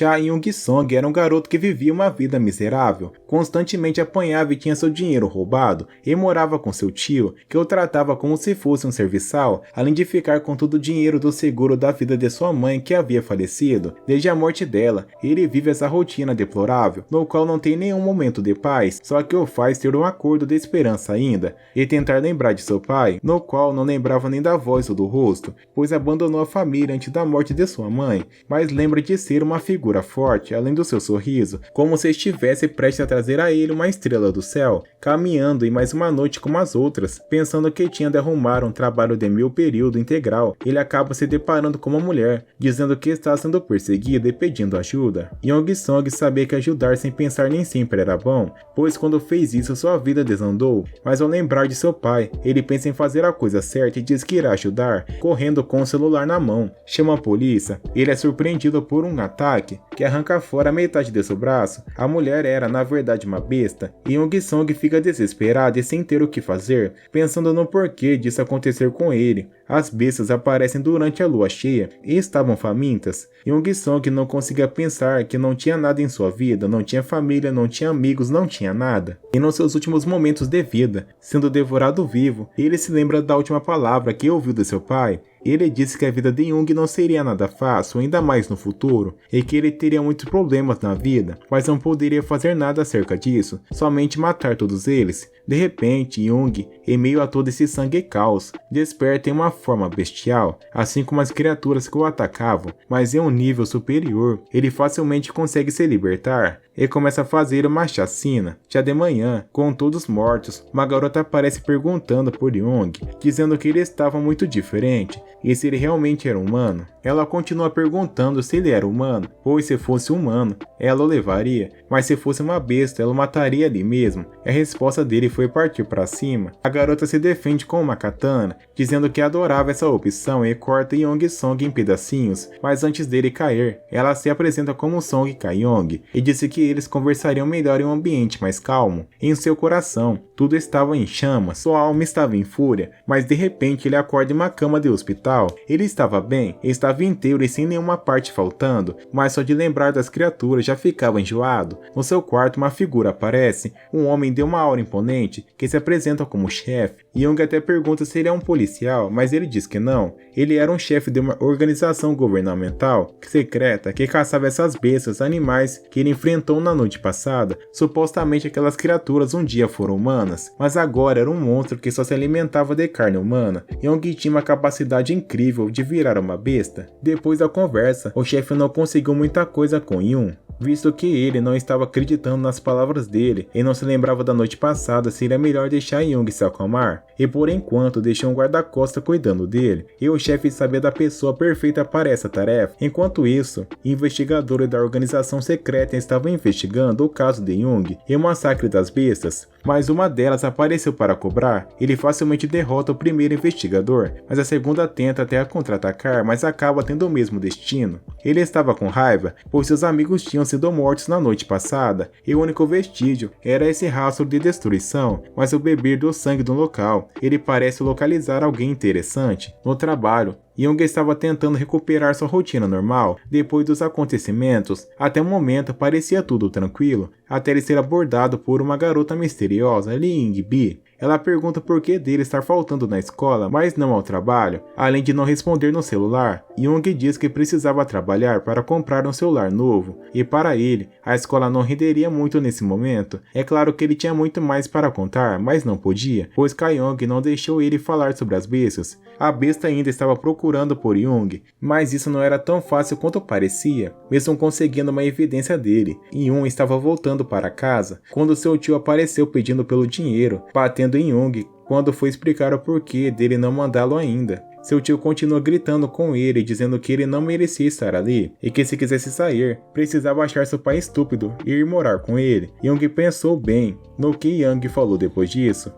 Cha Young-song era um garoto que vivia uma vida miserável, constantemente apanhava e tinha seu dinheiro roubado, e morava com seu tio, que o tratava como se fosse um serviçal, além de ficar com todo o dinheiro do seguro da vida de sua mãe que havia falecido. Desde a morte dela, ele vive essa rotina deplorável, no qual não tem nenhum momento de paz, só que o faz ter um acordo de esperança ainda, e tentar lembrar de seu pai, no qual não lembrava nem da voz ou do rosto, pois abandonou a família antes da morte de sua mãe, mas lembra de ser uma figura forte, além do seu sorriso, como se estivesse prestes a trazer a ele uma estrela do céu, caminhando em mais uma noite como as outras, pensando que tinha de arrumar um trabalho de meio período integral. Ele acaba se deparando com uma mulher, dizendo que está sendo perseguida e pedindo ajuda. Young-song sabia que ajudar sem pensar nem sempre era bom, pois quando fez isso sua vida desandou, mas ao lembrar de seu pai, ele pensa em fazer a coisa certa e diz que irá ajudar, correndo com o celular na mão. Chama a polícia, ele é surpreendido por um ataque, que arranca fora metade de seu braço. A mulher era na verdade uma besta, e Young-song fica desesperado e sem ter o que fazer, pensando no porquê disso acontecer com ele. As bestas aparecem durante a lua cheia e estavam famintas. Young-song não conseguia pensar que não tinha nada em sua vida, não tinha família, não tinha amigos, não tinha nada. E nos seus últimos momentos de vida, sendo devorado vivo, ele se lembra da última palavra que ouviu de seu pai. Ele disse que a vida de Young não seria nada fácil, ainda mais no futuro, e que ele teria muitos problemas na vida, mas não poderia fazer nada acerca disso, somente matar todos eles. De repente, Young, em meio a todo esse sangue e caos, desperta em uma forma bestial, assim como as criaturas que o atacavam, mas em um nível superior. Ele facilmente consegue se libertar e começa a fazer uma chacina. Já de manhã, com todos mortos, uma garota aparece perguntando por Young, dizendo que ele estava muito diferente e se ele realmente era humano. Ela continua perguntando se ele era humano, pois se fosse humano, ela o levaria, mas se fosse uma besta, ela o mataria ali mesmo. A resposta dele foi partir para cima. A garota se defende com uma katana, dizendo que adorava essa opção e corta Young-song em pedacinhos, mas antes dele cair, ela se apresenta como Song Ka-young e disse que eles conversariam melhor em um ambiente mais calmo. Em seu coração, tudo estava em chamas, sua alma estava em fúria, mas de repente ele acorda em uma cama de hospital. Ele estava bem, estava inteiro e sem nenhuma parte faltando, mas só de lembrar das criaturas já ficava enjoado. No seu quarto uma figura aparece, um homem de uma aura imponente, que se apresenta como chefe. Young até pergunta se ele é um policial, mas ele diz que não. Ele era um chefe de uma organização governamental secreta que caçava essas bestas animais que ele enfrentou na noite passada. Supostamente aquelas criaturas um dia foram humanas, mas agora era um monstro que só se alimentava de carne humana. Young tinha uma capacidade incrível de virar uma besta. Depois da conversa, o chefe não conseguiu muita coisa com Young, visto que ele não estava acreditando nas palavras dele e não se lembrava da noite passada. Seria melhor deixar Young se acalmar, e por enquanto deixou um guarda-costas cuidando dele, e o chefe sabia da pessoa perfeita para essa tarefa. Enquanto isso, investigadores da organização secreta estavam investigando o caso de Young e o massacre das bestas, mas uma delas apareceu para cobrar. Ele facilmente derrota o primeiro investigador, mas a segunda tenta até a contra-atacar, mas acaba tendo o mesmo destino. Ele estava com raiva, pois seus amigos tinham sido mortos na noite passada, e o único vestígio era esse rastro de destruição, mas ao beber do sangue do local, ele parece localizar alguém interessante. No trabalho, Young estava tentando recuperar sua rotina normal depois dos acontecimentos. Até o momento parecia tudo tranquilo, até ele ser abordado por uma garota misteriosa, Lee Ying-bi. Ela pergunta por que dele estar faltando na escola, mas não ao trabalho, além de não responder no celular. Young diz que precisava trabalhar para comprar um celular novo, e para ele, a escola não renderia muito nesse momento. É claro que ele tinha muito mais para contar, mas não podia, pois Ka-young não deixou ele falar sobre as bestas. A besta ainda estava procurando por Young, mas isso não era tão fácil quanto parecia, mesmo conseguindo uma evidência dele. Young estava voltando para casa, quando seu tio apareceu pedindo pelo dinheiro, batendo em Young quando foi explicar o porquê dele não mandá-lo ainda. Seu tio continua gritando com ele, dizendo que ele não merecia estar ali, e que se quisesse sair, precisava achar seu pai estúpido e ir morar com ele. Young pensou bem no que Young falou depois disso.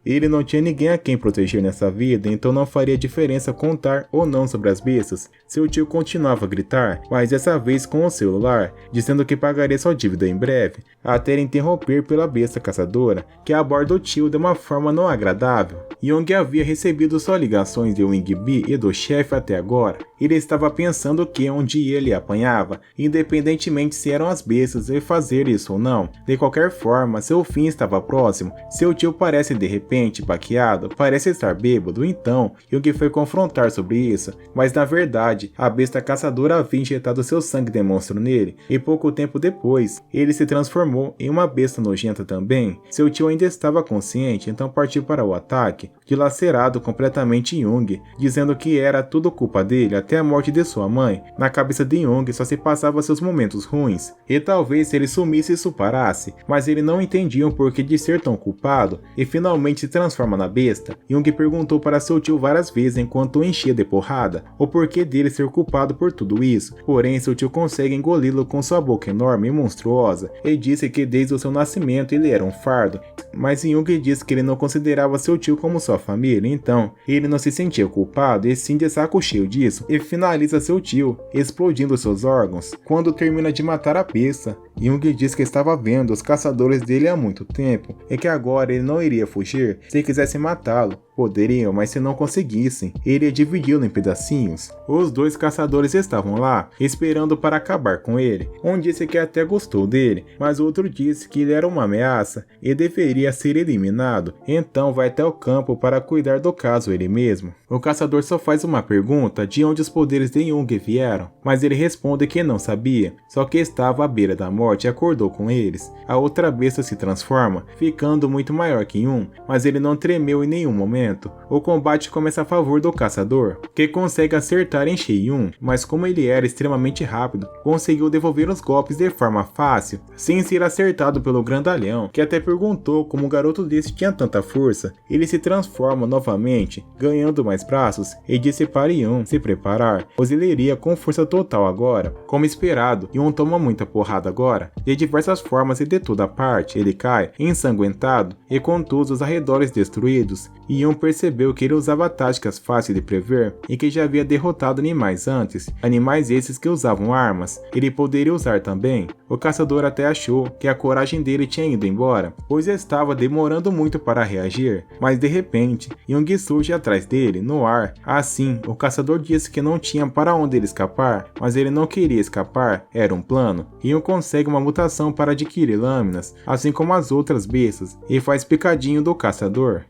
Ele não tinha ninguém a quem proteger nessa vida, então não faria diferença contar ou não sobre as bestas. Seu tio continuava a gritar, mas dessa vez com o celular, dizendo que pagaria sua dívida em breve, até ele interromper pela besta caçadora, que aborda o tio de uma forma não agradável. Young havia recebido só ligações de Wing-Bi e do chefe até agora. Ele estava pensando que um dia ele apanhava, independentemente se eram as bestas e fazer isso ou não. De qualquer forma, seu fim estava próximo. Seu tio parece de repente baqueado, parece estar bêbado, então Young foi confrontar sobre isso, mas na verdade, a besta caçadora havia injetado seu sangue de monstro nele, e pouco tempo depois, ele se transformou em uma besta nojenta também. Seu tio ainda estava consciente, então partiu para o ataque, dilacerado completamente Young, dizendo que era tudo culpa dele até a morte de sua mãe. Na cabeça de Young só se passava seus momentos ruins, e talvez se ele sumisse isso parasse, mas ele não entendia o porquê de ser tão culpado, e finalmente se transforma na besta. Young perguntou para seu tio várias vezes enquanto o enchia de porrada, o porquê dele ser culpado por tudo isso, porém seu tio consegue engoli-lo com sua boca enorme e monstruosa, e disse que desde o seu nascimento ele era um fardo, mas Young disse que ele não considerava seu tio como sua família, então ele não se sentia culpado e sim de saco cheio disso, e finaliza seu tio, explodindo seus órgãos. Quando termina de matar a besta, Young diz que estava vendo os caçadores dele há muito tempo, e que agora ele não iria fugir se quisesse matá-lo. Poderiam, mas se não conseguissem, ele ia dividi-lo em pedacinhos. Os dois caçadores estavam lá, esperando para acabar com ele. Um disse que até gostou dele, mas o outro disse que ele era uma ameaça e deveria ser eliminado, então vai até o campo para cuidar do caso ele mesmo. O caçador só faz uma pergunta de onde os poderes de Young vieram, mas ele responde que não sabia, só que estava à beira da morte e acordou com eles. A outra besta se transforma, ficando muito maior que um, mas ele não tremeu em nenhum momento. O combate começa a favor do caçador, que consegue acertar em Shei-Yun, mas como ele era extremamente rápido, conseguiu devolver os golpes de forma fácil, sem ser acertado pelo grandalhão, que até perguntou como o garoto desse tinha tanta força. Ele se transforma novamente, ganhando mais braços, e disse para Yun se preparar, pois ele iria com força total agora. Como esperado, Yun toma muita porrada agora, de diversas formas e de toda parte. Ele cai, ensanguentado, e com todos os arredores destruídos. Yun percebeu que ele usava táticas fáceis de prever e que já havia derrotado animais antes, animais esses que usavam armas, ele poderia usar também. O caçador até achou que a coragem dele tinha ido embora, pois estava demorando muito para reagir, mas de repente, Young surge atrás dele, no ar. Assim, o caçador disse que não tinha para onde ele escapar, mas ele não queria escapar, era um plano. Young consegue uma mutação para adquirir lâminas, assim como as outras bestas, e faz picadinho do caçador.